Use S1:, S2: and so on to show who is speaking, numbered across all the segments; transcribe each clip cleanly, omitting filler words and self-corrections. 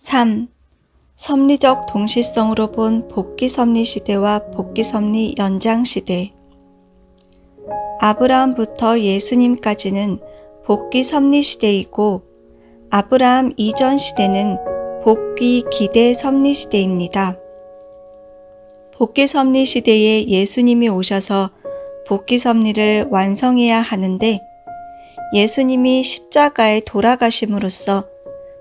S1: 3. 섭리적 동시성으로 본 복귀섭리 시대와 복귀섭리 연장 시대. 아브라함부터 예수님까지는 복귀섭리 시대이고 아브라함 이전 시대는 복귀 기대 섭리 시대입니다. 복귀섭리 시대에 예수님이 오셔서 복귀섭리를 완성해야 하는데 예수님이 십자가에 돌아가심으로써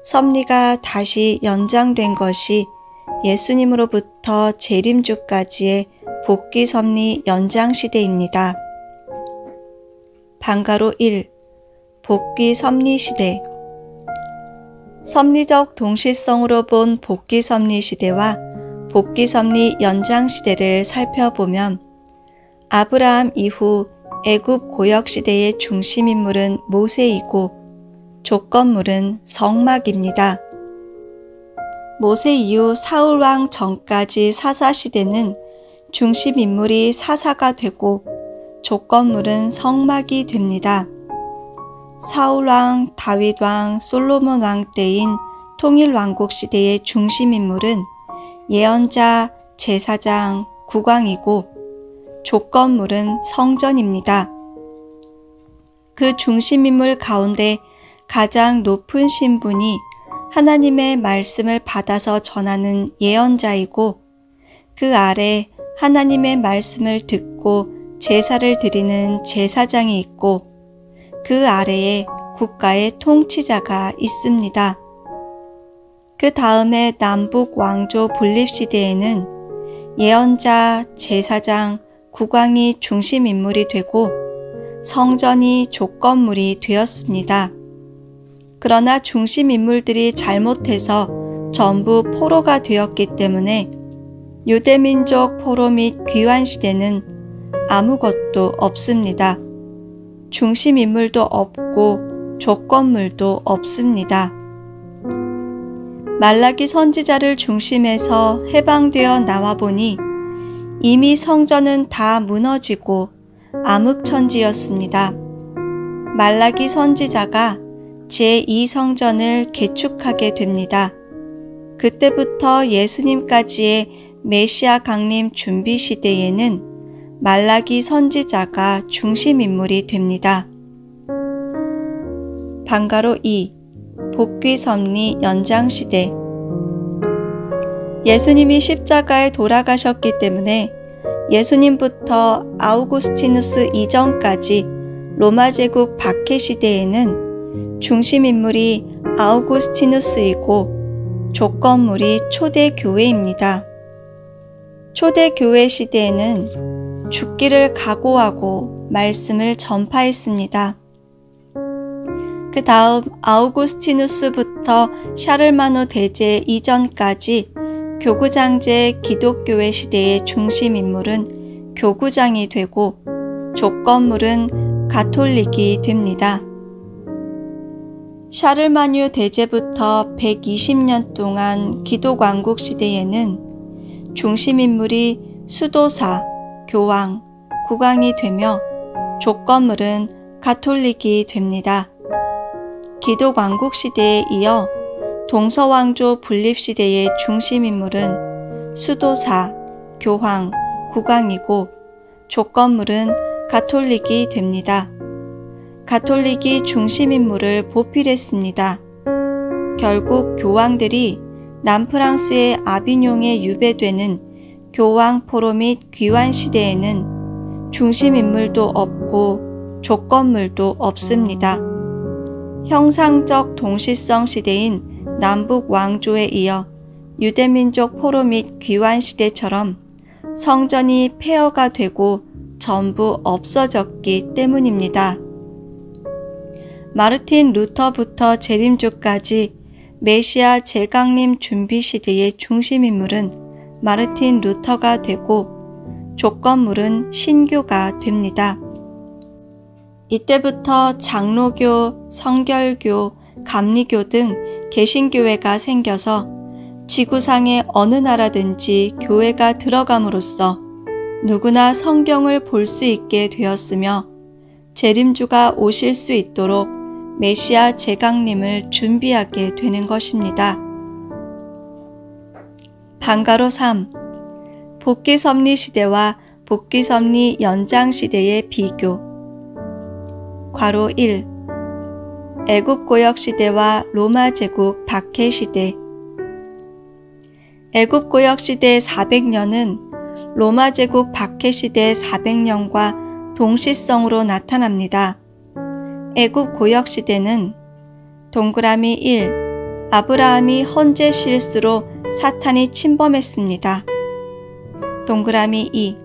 S1: 섭리가 다시 연장된 것이 예수님으로부터 재림주까지의 복귀섭리 연장시대입니다. 방가로 1. 복귀섭리 시대. 섭리적 동시성으로 본 복귀섭리 시대와 복귀섭리 연장시대를 살펴보면 아브라함 이후 애굽 고역시대의 중심인물은 모세이고 조건물은 성막입니다. 모세 이후 사울왕 전까지 사사시대는 중심인물이 사사가 되고 조건물은 성막이 됩니다. 사울왕, 다윗왕, 솔로몬왕 때인 통일왕국 시대의 중심인물은 예언자, 제사장, 국왕이고 조건물은 성전입니다. 그 중심인물 가운데 가장 높은 신분이 하나님의 말씀을 받아서 전하는 예언자이고 그 아래 하나님의 말씀을 듣고 제사를 드리는 제사장이 있고 그 아래에 국가의 통치자가 있습니다. 그 다음에 남북 왕조 분립시대에는 예언자, 제사장, 국왕이 중심인물이 되고 성전이 조건물이 되었습니다. 그러나 중심인물들이 잘못해서 전부 포로가 되었기 때문에 유대민족 포로 및 귀환시대는 아무것도 없습니다. 중심인물도 없고 조건물도 없습니다. 말라기 선지자를 중심해서 해방되어 나와보니 이미 성전은 다 무너지고 암흑천지였습니다. 말라기 선지자가 제2성전을 개축하게 됩니다. 그때부터 예수님까지의 메시아 강림 준비 시대에는 말라기 선지자가 중심인물이 됩니다. 방가로 2. 복귀섭리 연장시대. 예수님이 십자가에 돌아가셨기 때문에 예수님부터 아우구스티누스 이전까지 로마 제국 박해 시대에는 중심인물이 아우구스티누스이고 조건물이 초대교회입니다. 초대교회 시대에는 죽기를 각오하고 말씀을 전파했습니다. 그 다음 아우구스티누스부터 샤를마누 대제 이전까지 교구장제 기독교회 시대의 중심인물은 교구장이 되고 조건물은 가톨릭이 됩니다. 샤를마뉴 대제부터 120년 동안 기독왕국 시대에는 중심인물이 수도사, 교황, 국왕이 되며 조건물은 가톨릭이 됩니다. 기독왕국 시대에 이어 동서왕조 분립시대의 중심인물은 수도사, 교황, 국왕이고 조건물은 가톨릭이 됩니다. 가톨릭이 중심인물을 보필했습니다. 결국 교황들이 남프랑스의 아비뇽에 유배되는 교황 포로 및 귀환 시대에는 중심인물도 없고 조건물도 없습니다. 형상적 동시성 시대인 남북 왕조에 이어 유대민족 포로 및 귀환 시대처럼 성전이 폐허가 되고 전부 없어졌기 때문입니다. 마르틴 루터부터 재림주까지 메시아 재강림 준비 시대의 중심인물은 마르틴 루터가 되고 조건물은 신교가 됩니다. 이때부터 장로교, 성결교, 감리교 등 개신교회가 생겨서 지구상의 어느 나라든지 교회가 들어감으로써 누구나 성경을 볼 수 있게 되었으며 재림주가 오실 수 있도록 메시아 재강림을 준비하게 되는 것입니다. 방가로 3. 복귀섭리 시대와 복귀섭리 연장 시대의 비교. 괄호 1. 애굽 고역 시대와 로마 제국 박해 시대. 애굽 고역 시대 400년은 로마 제국 박해 시대 400년과 동시성으로 나타납니다. 애굽 고역 시대는 동그라미 1. 아브라함이 헌재 실수로 사탄이 침범했습니다. 동그라미 2.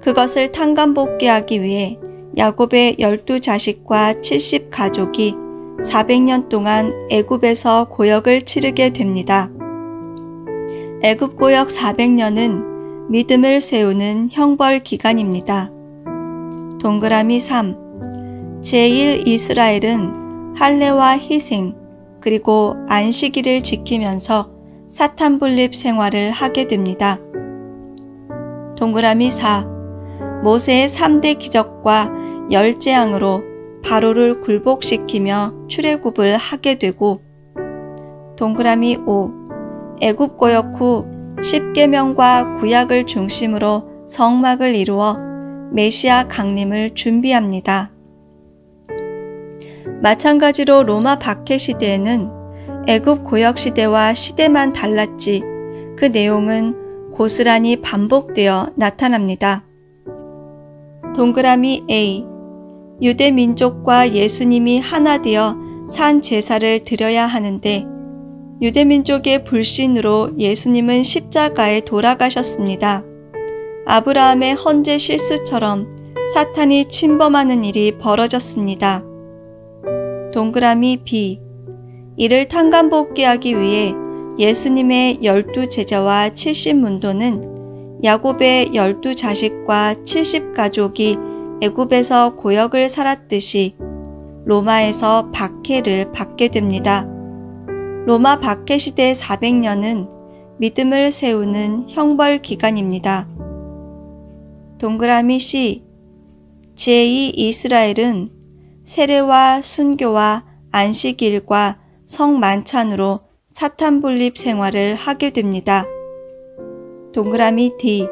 S1: 그것을 탕감복귀하기 위해 야곱의 12자식과 70가족이 400년 동안 애굽에서 고역을 치르게 됩니다. 애굽 고역 400년은 믿음을 세우는 형벌 기간입니다. 동그라미 3. 제1 이스라엘은 할례와 희생 그리고 안식일을 지키면서 사탄 분립 생활을 하게 됩니다. 동그라미 4. 모세의 3대 기적과 열재앙으로 바로를 굴복시키며 출애굽을 하게 되고, 동그라미 5. 애굽 고역 후 10계명과 구약을 중심으로 성막을 이루어 메시아 강림을 준비합니다. 마찬가지로 로마 박해 시대에는 애굽 고역 시대와 시대만 달랐지 그 내용은 고스란히 반복되어 나타납니다. 동그라미 A. 유대 민족과 예수님이 하나 되어 산 제사를 드려야 하는데 유대 민족의 불신으로 예수님은 십자가에 돌아가셨습니다. 아브라함의 헌재 실수처럼 사탄이 침범하는 일이 벌어졌습니다. 동그라미 B. 이를 탕감복귀하기 위해 예수님의 12제자와 70문도는 야곱의 12자식과 70가족이 애굽에서 고역을 살았듯이 로마에서 박해를 받게 됩니다. 로마 박해 시대 400년은 믿음을 세우는 형벌 기간입니다. 동그라미 C. 제2 이스라엘은 세례와 순교와 안식일과 성만찬으로 사탄 분립 생활을 하게 됩니다. 동그라미 D.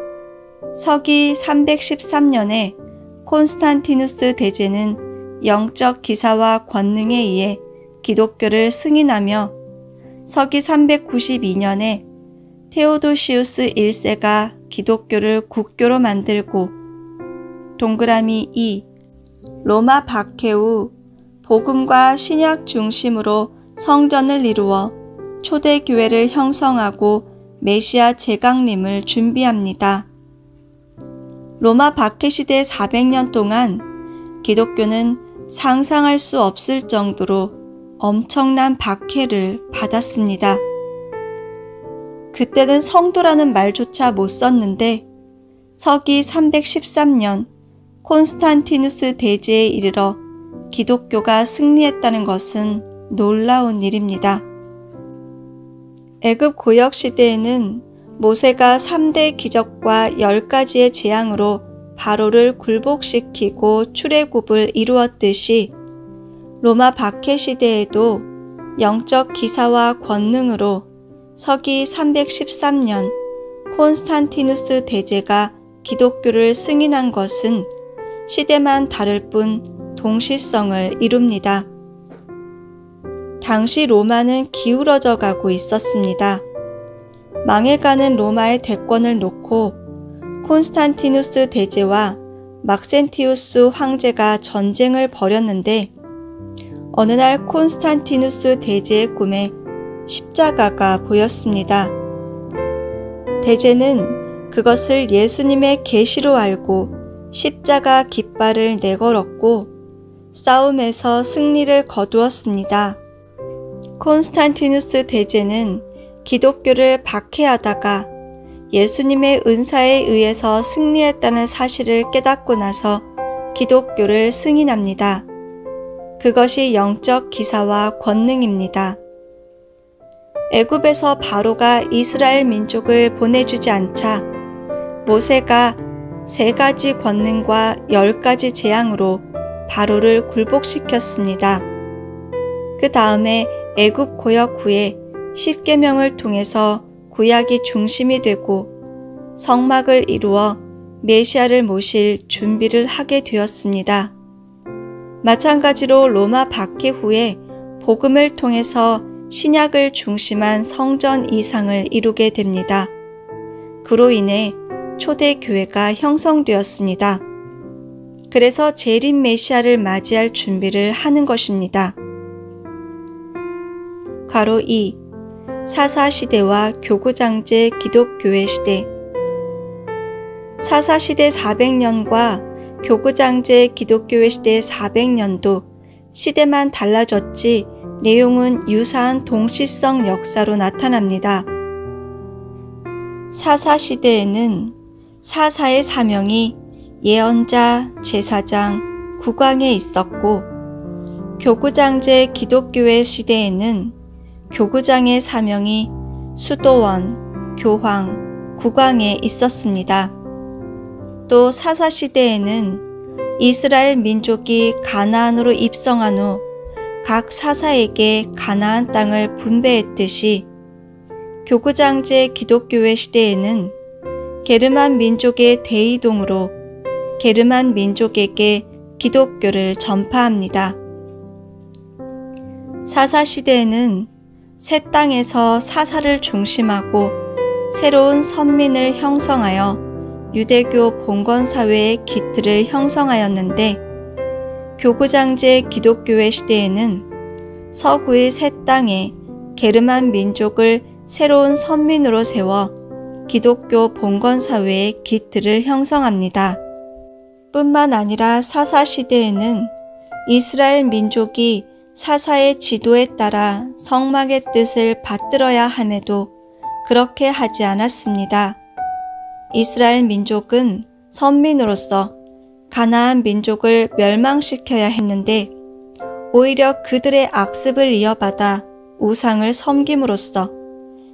S1: 서기 313년에 콘스탄티누스 대제는 영적 기사와 권능에 의해 기독교를 승인하며 서기 392년에 테오도시우스 1세가 기독교를 국교로 만들고, 동그라미 2. 로마 박해 후 복음과 신약 중심으로 성전을 이루어 초대교회를 형성하고 메시아 재강림을 준비합니다. 로마 박해 시대 400년 동안 기독교는 상상할 수 없을 정도로 엄청난 박해를 받았습니다. 그때는 성도라는 말조차 못 썼는데 서기 313년 콘스탄티누스 대제에 이르러 기독교가 승리했다는 것은 놀라운 일입니다. 애굽 고역 시대에는 모세가 3대 기적과 10가지의 재앙으로 바로를 굴복시키고 출애굽을 이루었듯이 로마 박해 시대에도 영적 기사와 권능으로 서기 313년 콘스탄티누스 대제가 기독교를 승인한 것은 시대만 다를 뿐 동시성을 이룹니다. 당시 로마는 기울어져 가고 있었습니다. 망해가는 로마의 대권을 놓고 콘스탄티누스 대제와 막센티우스 황제가 전쟁을 벌였는데 어느 날 콘스탄티누스 대제의 꿈에 십자가가 보였습니다. 대제는 그것을 예수님의 계시로 알고 십자가 깃발을 내걸었고 싸움에서 승리를 거두었습니다. 콘스탄티누스 대제는 기독교를 박해하다가 예수님의 은사에 의해서 승리했다는 사실을 깨닫고 나서 기독교를 승인합니다. 그것이 영적 기사와 권능입니다. 애굽에서 바로가 이스라엘 민족을 보내주지 않자 모세가 3가지 권능과 10가지 재앙으로 바로를 굴복시켰습니다. 그 다음에 애굽 고역 후에 10계명을 통해서 구약이 중심이 되고 성막을 이루어 메시아를 모실 준비를 하게 되었습니다. 마찬가지로 로마 박해 후에 복음을 통해서 신약을 중심한 성전 이상을 이루게 됩니다. 그로 인해 초대 교회가 형성되었습니다. 그래서 재림 메시아를 맞이할 준비를 하는 것입니다. 괄호 2. 사사시대와 교구장제 기독교회 시대. 사사시대 400년과 교구장제 기독교회 시대 400년도 시대만 달라졌지 내용은 유사한 동시성 역사로 나타납니다. 사사시대에는 사사의 사명이 예언자, 제사장, 국왕에 있었고 교구장제 기독교회 시대에는 교구장의 사명이 수도원, 교황, 국왕에 있었습니다. 또 사사시대에는 이스라엘 민족이 가나안으로 입성한 후 각 사사에게 가나안 땅을 분배했듯이 교구장제 기독교회 시대에는 게르만 민족의 대이동으로 게르만 민족에게 기독교를 전파합니다. 사사시대에는 새 땅에서 사사를 중심하고 새로운 선민을 형성하여 유대교 봉건사회의 기틀을 형성하였는데 교구장제 기독교회 시대에는 서구의 새 땅에 게르만 민족을 새로운 선민으로 세워 기독교 봉건사회의 기틀을 형성합니다. 뿐만 아니라 사사시대에는 이스라엘 민족이 사사의 지도에 따라 성막의 뜻을 받들어야 함에도 그렇게 하지 않았습니다. 이스라엘 민족은 선민으로서 가나안 민족을 멸망시켜야 했는데 오히려 그들의 악습을 이어받아 우상을 섬김으로써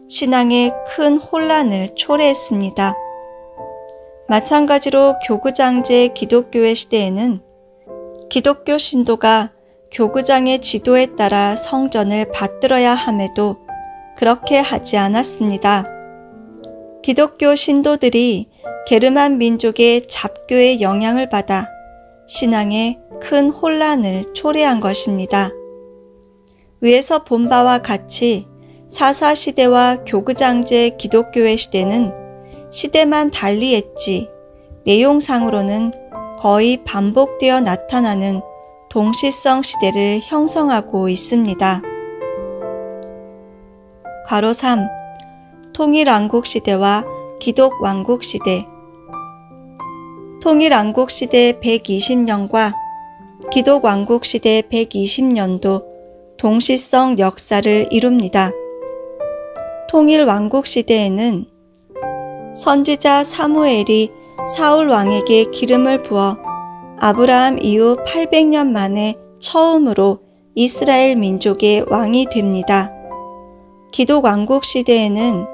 S1: 신앙에 큰 혼란을 초래했습니다. 마찬가지로 교구장제 기독교회 시대에는 기독교 신도가 교구장의 지도에 따라 성전을 받들어야 함에도 그렇게 하지 않았습니다. 기독교 신도들이 게르만 민족의 잡교의 영향을 받아 신앙에 큰 혼란을 초래한 것입니다. 위에서 본 바와 같이 사사시대와 교구장제 기독교회 시대는 시대만 달리했지 내용상으로는 거의 반복되어 나타나는 동시성 시대를 형성하고 있습니다. 괄호 3. 통일왕국시대와 기독왕국시대. 통일왕국시대 120년과 기독왕국시대 120년도 동시성 역사를 이룹니다. 통일왕국시대에는 선지자 사무엘이 사울 왕에게 기름을 부어 아브라함 이후 800년 만에 처음으로 이스라엘 민족의 왕이 됩니다. 기독왕국 시대에는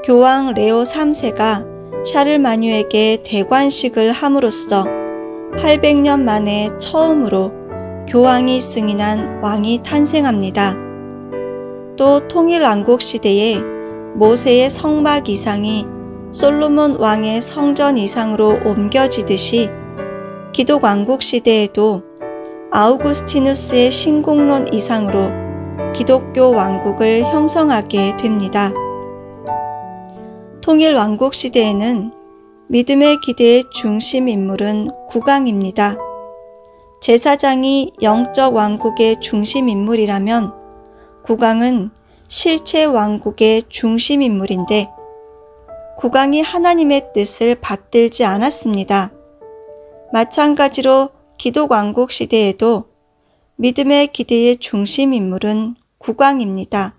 S1: 교황 레오 3세가 샤를마뉴에게 대관식을 함으로써 800년 만에 처음으로 교황이 승인한 왕이 탄생합니다. 또 통일왕국 시대에 모세의 성막 이상이 솔로몬 왕의 성전 이상으로 옮겨지듯이 기독왕국 시대에도 아우구스티누스의 신공론 이상으로 기독교 왕국을 형성하게 됩니다. 통일왕국 시대에는 믿음의 기대의 중심 인물은 국왕입니다. 제사장이 영적 왕국의 중심 인물이라면 국왕은 실체 왕국의 중심 인물인데 국왕이 하나님의 뜻을 받들지 않았습니다. 마찬가지로 기독왕국 시대에도 믿음의 기대의 중심 인물은 국왕입니다.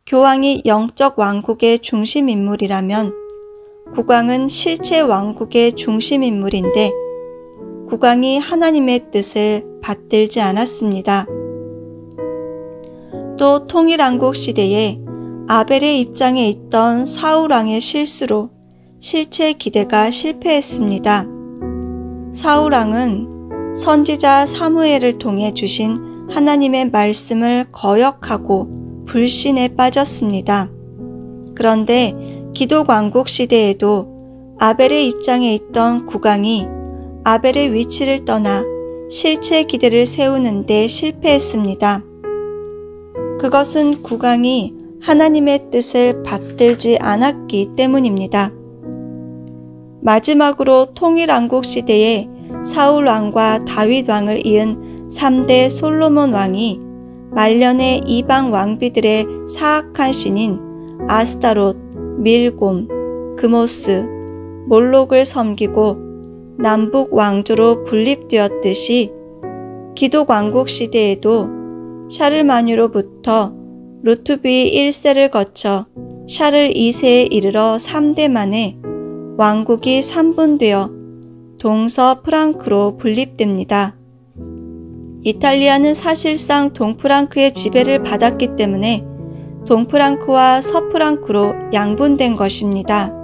S1: 교황이 영적 왕국의 중심 인물이라면 국왕은 실체 왕국의 중심 인물인데 국왕이 하나님의 뜻을 받들지 않았습니다. 또 통일왕국 시대에 아벨의 입장에 있던 사울 왕의 실수로 실체 기대가 실패했습니다. 사울 왕은 선지자 사무엘을 통해 주신 하나님의 말씀을 거역하고 불신에 빠졌습니다. 그런데 기독왕국 시대에도 아벨의 입장에 있던 국왕이 아벨의 위치를 떠나 실체 기대를 세우는 데 실패했습니다. 그것은 국왕이 하나님의 뜻을 받들지 않았기 때문입니다. 마지막으로 통일왕국 시대에 사울 왕과 다윗 왕을 이은 3대 솔로몬 왕이 말년에 이방 왕비들의 사악한 신인 아스타롯, 밀곰, 그모스, 몰록을 섬기고 남북 왕조로 분립되었듯이 기독왕국 시대에도 샤를마뉴로부터 루투비 1세를 거쳐 샤를 2세에 이르러 3대 만에 왕국이 3분되어 동서프랑크로 분립됩니다. 이탈리아는 사실상 동프랑크의 지배를 받았기 때문에 동프랑크와 서프랑크로 양분된 것입니다.